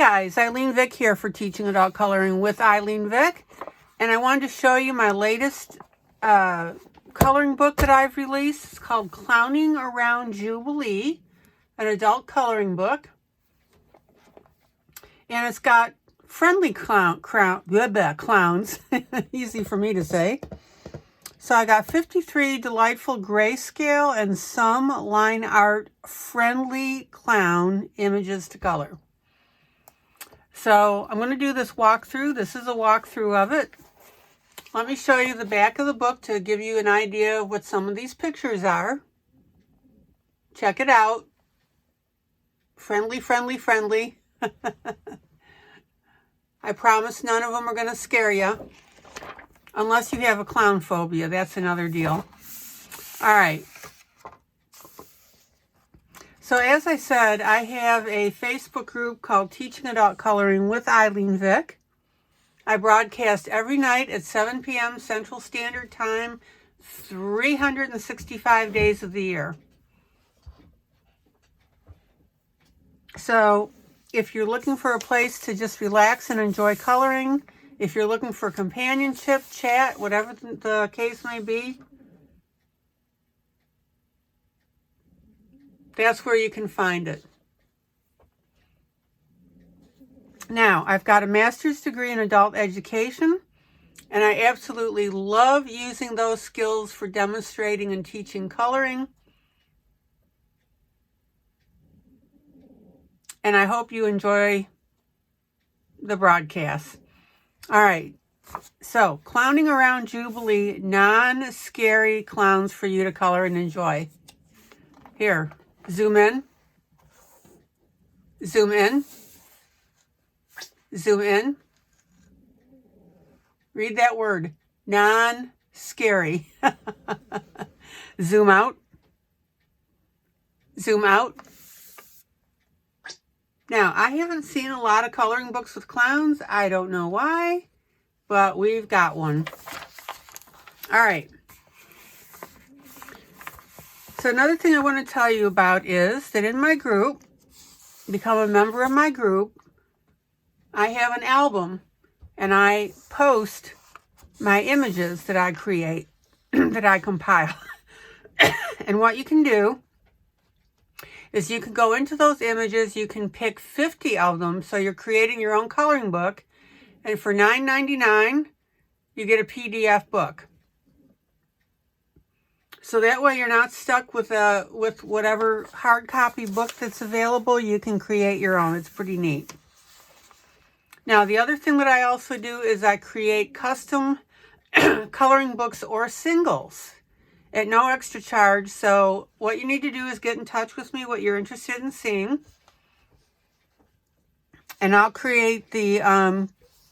guys, ILene Vick here for Teaching Adult Coloring with ILene Vick. And I wanted to show you my latest coloring book that I've released. It's called Clowning Around Jubilee, an adult coloring book. And it's got friendly clowns, easy for me to say. So I got 53 delightful grayscale and some line art friendly clown images to color. So I'm going to do this walkthrough. This is a walkthrough of it. Let me show you the back of the book to give you an idea of what some of these pictures are. Check it out. Friendly, friendly, friendly. I promise none of them are going to scare you. Unless you have a clown phobia. That's another deal. All right. So as I said, I have a Facebook group called Teaching Adult Coloring with ILene Vick. I broadcast every night at 7 p.m. Central Standard Time, 365 days of the year. So if you're looking for a place to just relax and enjoy coloring, if you're looking for companionship, chat, whatever the case may be, that's where you can find it. Now, I've got a master's degree in adult education, and I absolutely love using those skills for demonstrating and teaching coloring. And I hope you enjoy the broadcast. All right, so Clowning Around Jubilee, non-scary clowns for you to color and enjoy. Here, zoom in, zoom in, zoom in. Read that word, non-scary. Zoom out, zoom out. Now, I haven't seen a lot of coloring books with clowns. I don't know why, but we've got one. All right. So another thing I want to tell you about is that in my group, become a member of my group, I have an album and I post my images that I create, that I compile. And what you can do is you can go into those images, you can pick 50 of them, so you're creating your own coloring book, and for $9.99, you get a PDF book. So that way you're not stuck with whatever hard copy book that's available. You can create your own. It's pretty neat. Now, the other thing that I also do is I create custom coloring books or singles at no extra charge. So what you need to do is get in touch with me, what you're interested in seeing. And I'll create the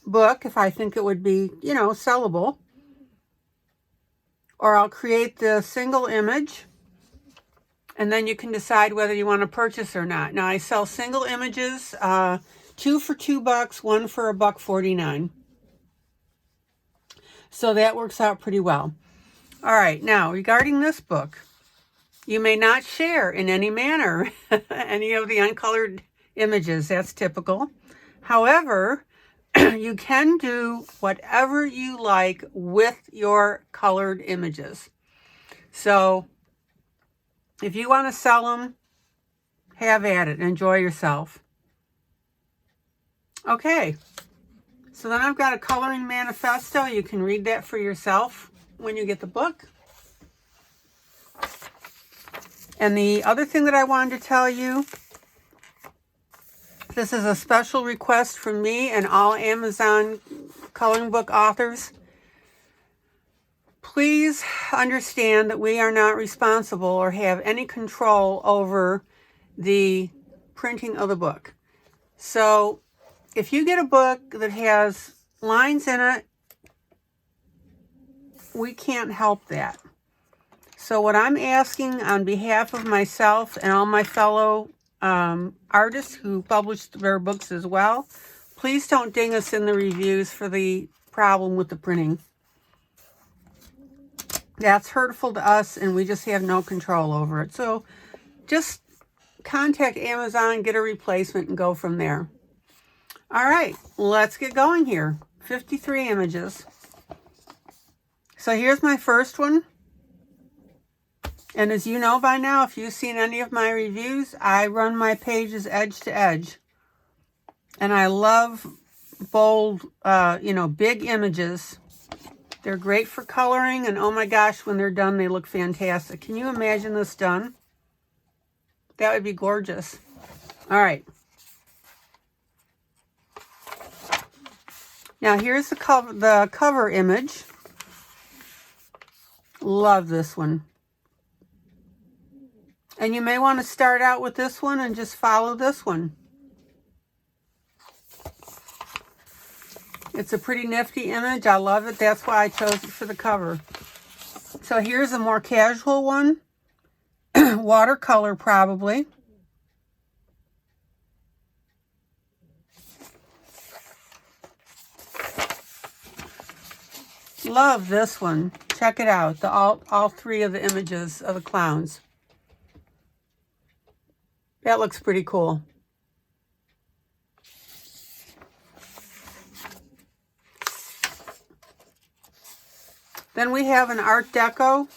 book if I think it would be, sellable. Or I'll create the single image. And then you can decide whether you want to purchase or not. Now, I sell single images, 2 for $2, 1 for $1.49. So that works out pretty well. All right, now regarding this book, you may not share in any manner any of the uncolored images. That's typical. However, you can do whatever you like with your colored images. So if you want to sell them, have at it. Enjoy yourself. Okay, so then I've got a coloring manifesto. You can read that for yourself when you get the book. And the other thing that I wanted to tell you, this is a special request from me and all Amazon coloring book authors. Please understand that we are not responsible or have any control over the printing of the book. So if you get a book that has lines in it, we can't help that. So what I'm asking on behalf of myself and all my fellow artists who publish their books as well, please don't ding us in the reviews for the problem with the printing. That's hurtful to us and we just have no control over it. So just contact Amazon, get a replacement, and go from there. All right, let's get going here. 53 images. So here's my first one. And as you know by now, if you've seen any of my reviews, I run my pages edge to edge. And I love bold, big images. They're great for coloring, and oh my gosh, when they're done, they look fantastic. Can you imagine this done? That would be gorgeous. All right. Now here's the cover image. Love this one. And you may want to start out with this one and just follow this one. It's a pretty nifty image. I love it. That's why I chose it for the cover. So here's a more casual one. Watercolor probably. Love this one. Check it out. All three of the images of the clowns. That looks pretty cool. Then we have an Art Deco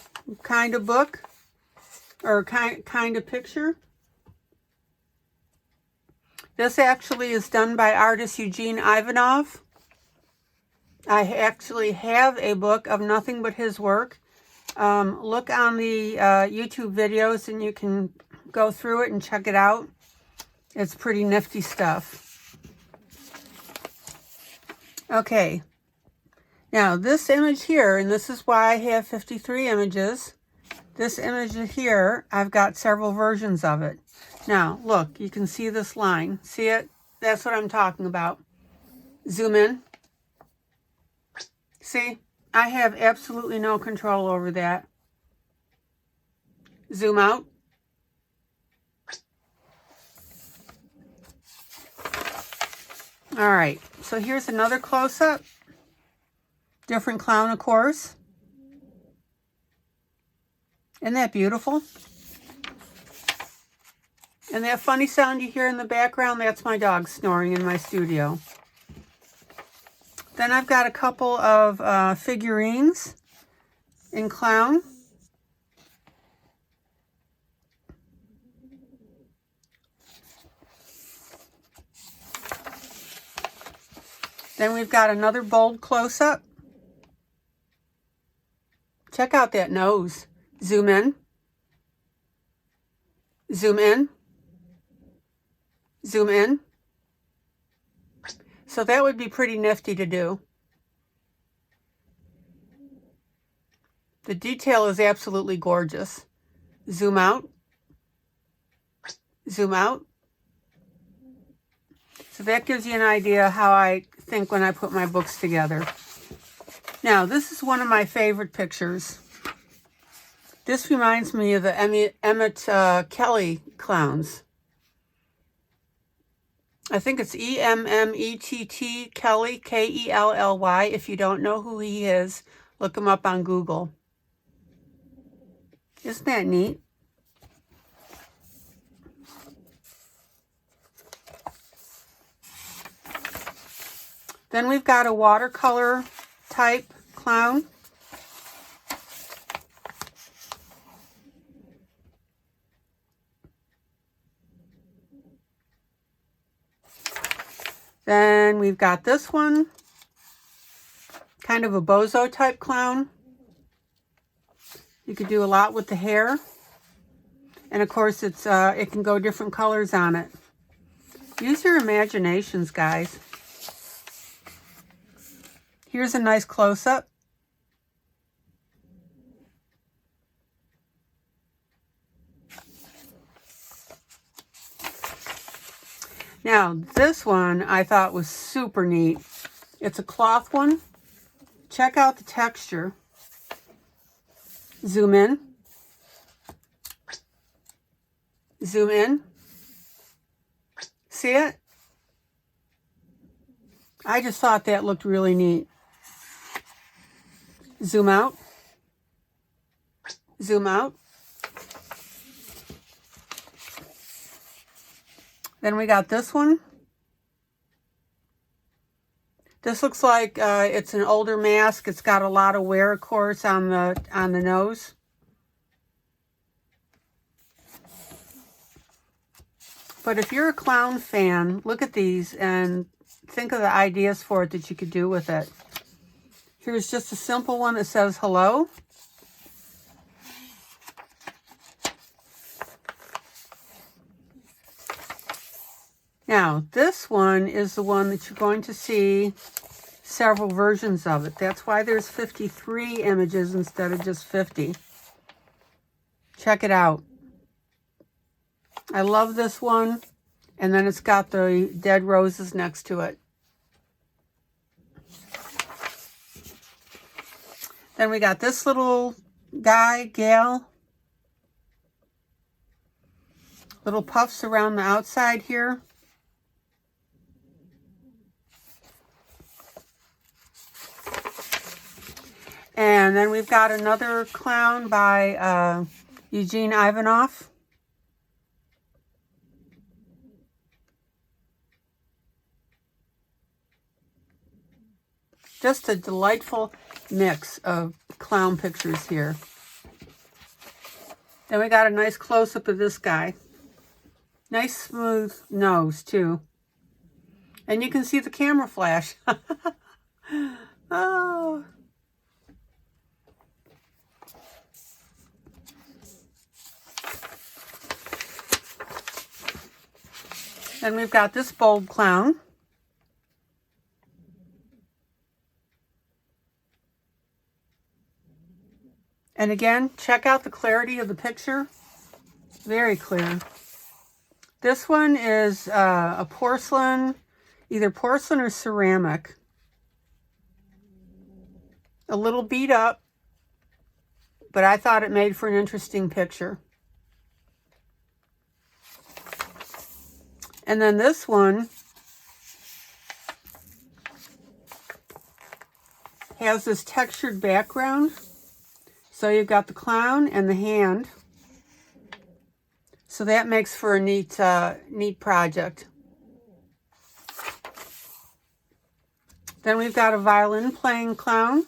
kind of book, or kind of picture. This actually is done by artist Eugene Ivanov. I actually have a book of nothing but his work. Look on the YouTube videos and you can go through it and check it out. It's pretty nifty stuff. Okay. Now, this image here, and this is why I have 53 images. This image here, I've got several versions of it. Now, look, you can see this line. See it? That's what I'm talking about. Zoom in. See? I have absolutely no control over that. Zoom out. All right, so here's another close-up. Different clown, of course. Isn't that beautiful? And that funny sound you hear in the background, that's my dog snoring in my studio. Then I've got a couple of figurines in clown. Then we've got another bold close-up. Check out that nose. Zoom in. Zoom in. Zoom in. So that would be pretty nifty to do. The detail is absolutely gorgeous. Zoom out. Zoom out. So that gives you an idea how I think when I put my books together. Now, this is one of my favorite pictures. This reminds me of the Emmett Kelly clowns. I think it's E-M-M-E-T-T Kelly, K-E-L-L-Y. If you don't know who he is, look him up on Google. Isn't that neat? Then we've got a watercolor type clown. Then we've got this one, kind of a bozo type clown. You could do a lot with the hair. And of course it can go different colors on it. Use your imaginations, guys. Here's a nice close-up. Now, this one I thought was super neat. It's a cloth one. Check out the texture. Zoom in. Zoom in. See it? I just thought that looked really neat. Zoom out. Zoom out. Then we got this one. This looks like it's an older mask. It's got a lot of wear, of course, on the nose. But if you're a clown fan, look at these and think of the ideas for it that you could do with it. Here's just a simple one that says hello. Now, this one is the one that you're going to see several versions of it. That's why there's 53 images instead of just 50. Check it out. I love this one. And then it's got the dead roses next to it. Then we got this little guy, gal. Little puffs around the outside here. And then we've got another clown by Eugene Ivanov. Just a delightful mix of clown pictures here. Then we got a nice close-up of this guy. Nice smooth nose, too. And you can see the camera flash. Oh. Then we've got this bold clown. And again, check out the clarity of the picture. Very clear. This one is a porcelain, either porcelain or ceramic. A little beat up, but I thought it made for an interesting picture. And then this one has this textured background. So you've got the clown and the hand. So that makes for a neat project. Then we've got a violin playing clown.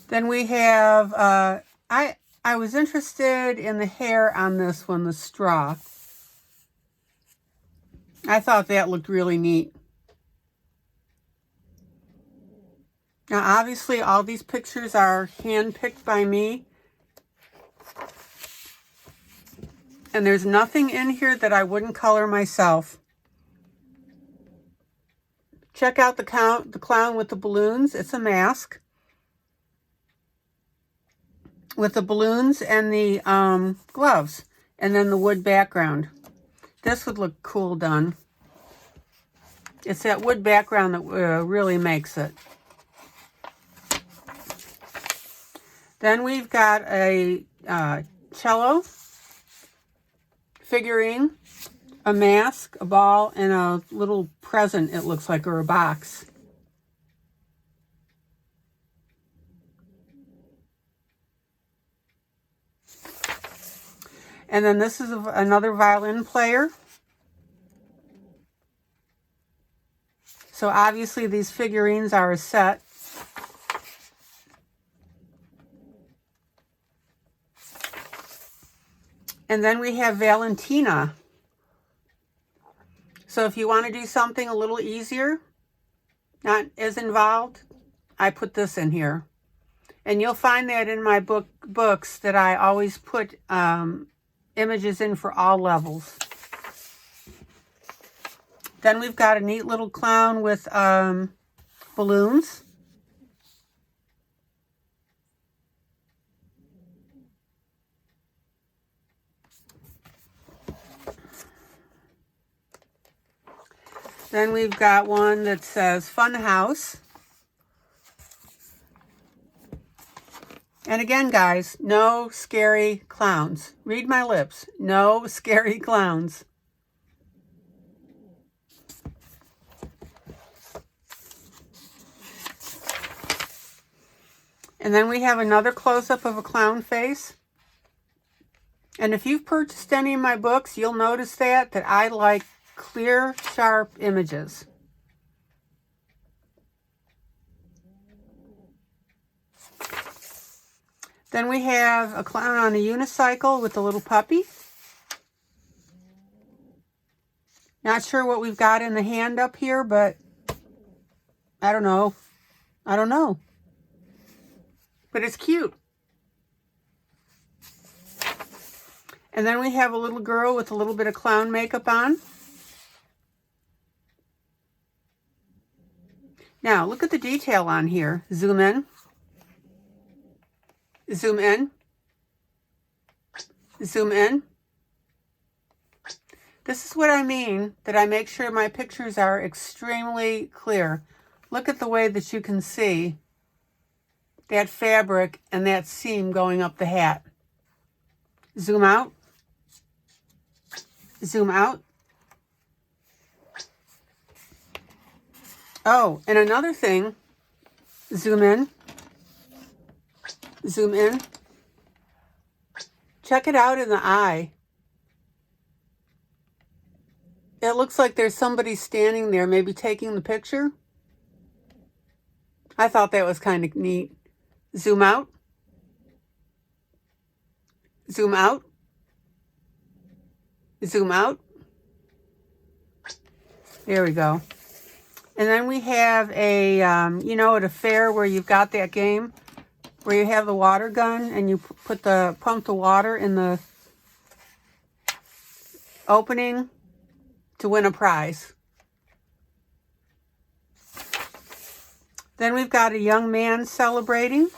Then we have, I was interested in the hair on this one, the straw. I thought that looked really neat. Now, obviously, all these pictures are hand-picked by me. And there's nothing in here that I wouldn't color myself. Check out the clown with the balloons. It's a mask. With the balloons and the gloves. And then the wood background. This would look cool done. It's that wood background that really makes it. Then we've got a cello figurine, a mask, a ball, and a little present, it looks like, or a box. And then this is another violin player. So obviously these figurines are a set. And then we have Valentina. So if you want to do something a little easier, not as involved, I put this in here. And you'll find that in my books that I always put images in for all levels. Then we've got a neat little clown with balloons. Then we've got one that says Fun House. And again, guys, no scary clowns. Read my lips. No scary clowns. And then we have another close-up of a clown face. And if you've purchased any of my books, you'll notice that I like clear, sharp images. Then we have a clown on a unicycle with a little puppy. Not sure what we've got in the hand up here, but I don't know. I don't know. But it's cute. And then we have a little girl with a little bit of clown makeup on. Now, look at the detail on here. Zoom in. Zoom in. Zoom in. This is what I mean, that I make sure my pictures are extremely clear. Look at the way that you can see that fabric and that seam going up the hat. Zoom out. Zoom out. Oh, and another thing, zoom in. Zoom in. Check it out in the eye. It looks like there's somebody standing there, maybe taking the picture. I thought that was kind of neat. Zoom out. Zoom out. Zoom out. There we go. And then we have a, you know, at a fair where you've got that game where you have the water gun and you pump the water in the opening to win a prize. Then we've got a young man celebrating.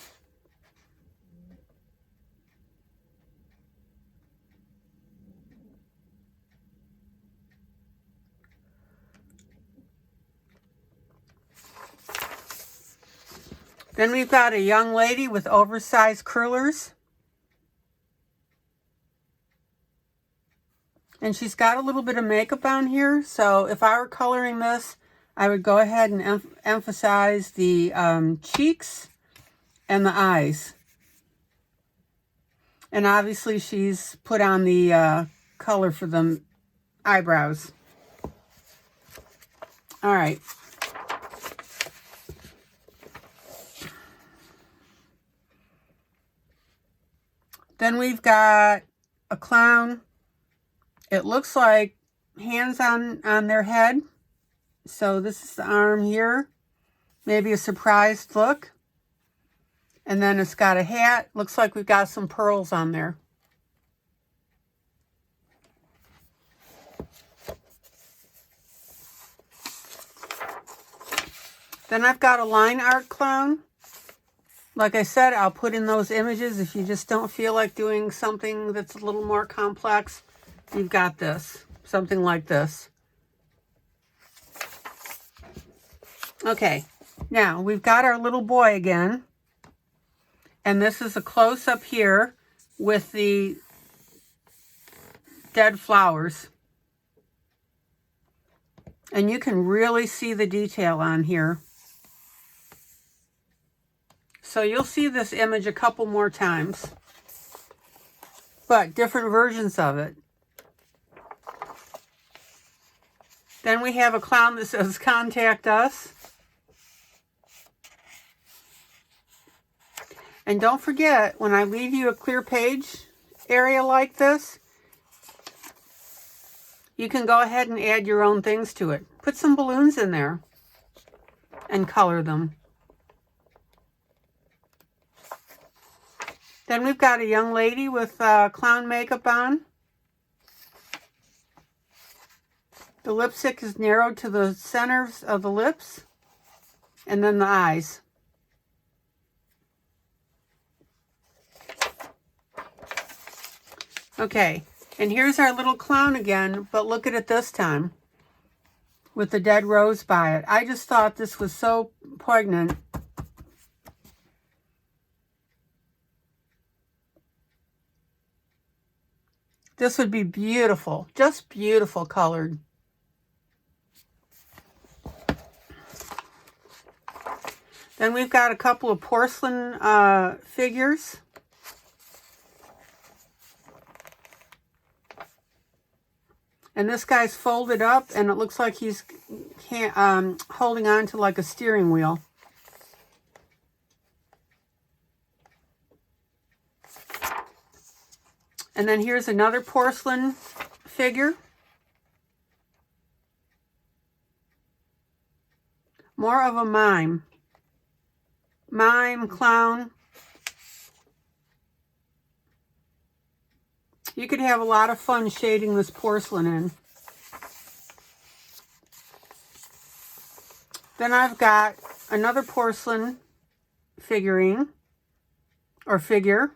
Then we've got a young lady with oversized curlers. And she's got a little bit of makeup on here. So if I were coloring this, I would go ahead and emphasize the cheeks and the eyes. And obviously she's put on the color for the eyebrows. All right. Then we've got a clown. It looks like hands on their head. So this is the arm here. Maybe a surprised look. And then it's got a hat. Looks like we've got some pearls on there. Then I've got a line art clown. Like I said, I'll put in those images. If you just don't feel like doing something that's a little more complex, you've got this. Something like this. Okay, now we've got our little boy again. And this is a close-up here with the dead flowers. And you can really see the detail on here. So you'll see this image a couple more times, but different versions of it. Then we have a clown that says, "Contact us." And don't forget, when I leave you a clear page area like this, you can go ahead and add your own things to it. Put some balloons in there and color them. Then we've got a young lady with clown makeup on. The lipstick is narrowed to the centers of the lips and then the eyes. Okay, and here's our little clown again, but look at it this time with the dead rose by it. I just thought this was so poignant. This would be beautiful, just beautiful colored. Then we've got a couple of porcelain figures. And this guy's folded up, and it looks like he's holding on to like a steering wheel. And then here's another porcelain figure. More of a mime. Mime, clown. You could have a lot of fun shading this porcelain in. Then I've got another porcelain figurine, or figure.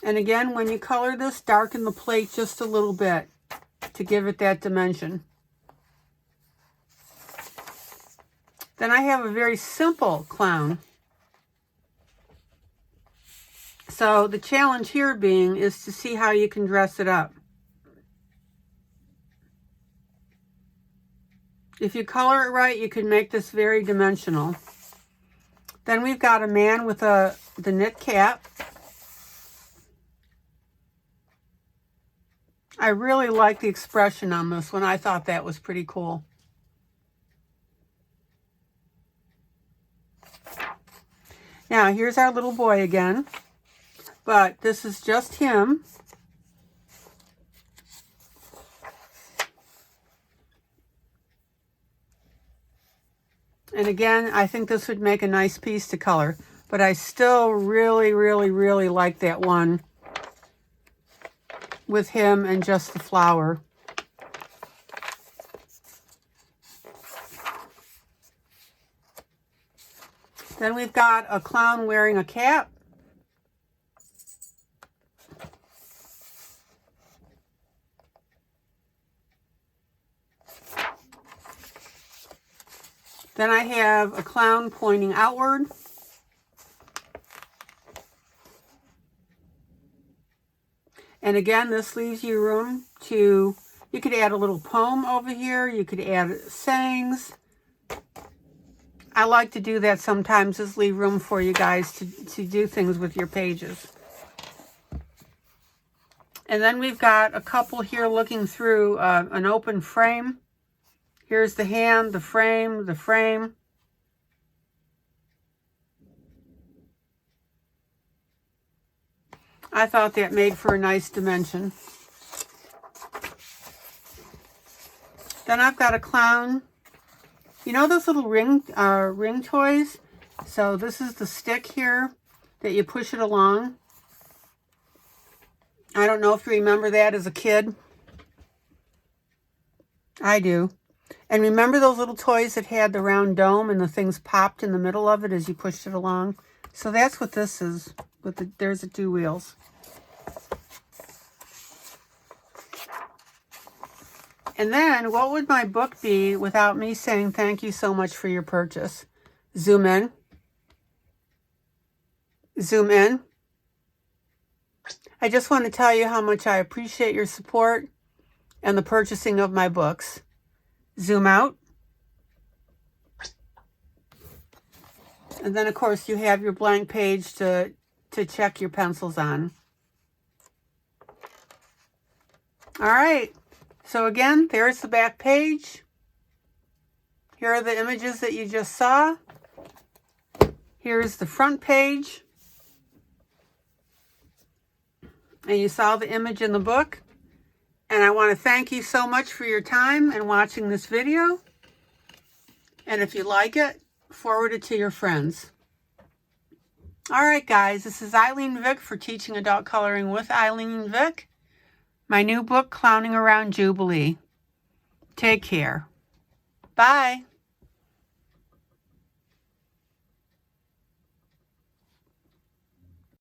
And again, when you color this, darken the plate just a little bit to give it that dimension. Then I have a very simple clown. So the challenge here being is to see how you can dress it up. If you color it right, you can make this very dimensional. Then we've got a man with the knit cap. I really like the expression on this one. I thought that was pretty cool. Now, here's our little boy again. But this is just him. And again, I think this would make a nice piece to color. But I still really, really, really like that one with him and just the flower. Then we've got a clown wearing a cap. Then I have a clown pointing outward. And again, this leaves you room to, you could add a little poem over here. You could add sayings. I like to do that sometimes, is leave room for you guys to do things with your pages. And then we've got a couple here looking through an open frame. Here's the hand, the frame, the frame. I thought that made for a nice dimension. Then I've got a clown. You know those little ring toys? So this is the stick here that you push it along. I don't know if you remember that as a kid. I do. And remember those little toys that had the round dome and the things popped in the middle of it as you pushed it along? So that's what this is. There's the two wheels. And then, what would my book be without me saying thank you so much for your purchase? Zoom in. Zoom in. I just want to tell you how much I appreciate your support and the purchasing of my books. Zoom out. And then, of course, you have your blank page to check your pencils on. All right. So again, there's the back page. Here are the images that you just saw. Here's the front page. And you saw the image in the book. And I want to thank you so much for your time and watching this video. And if you like it, forward it to your friends. All right, guys, this is ILene Vick for Teaching Adult Coloring with ILene Vick. My new book, Clowning Around Jubilee. Take care. Bye.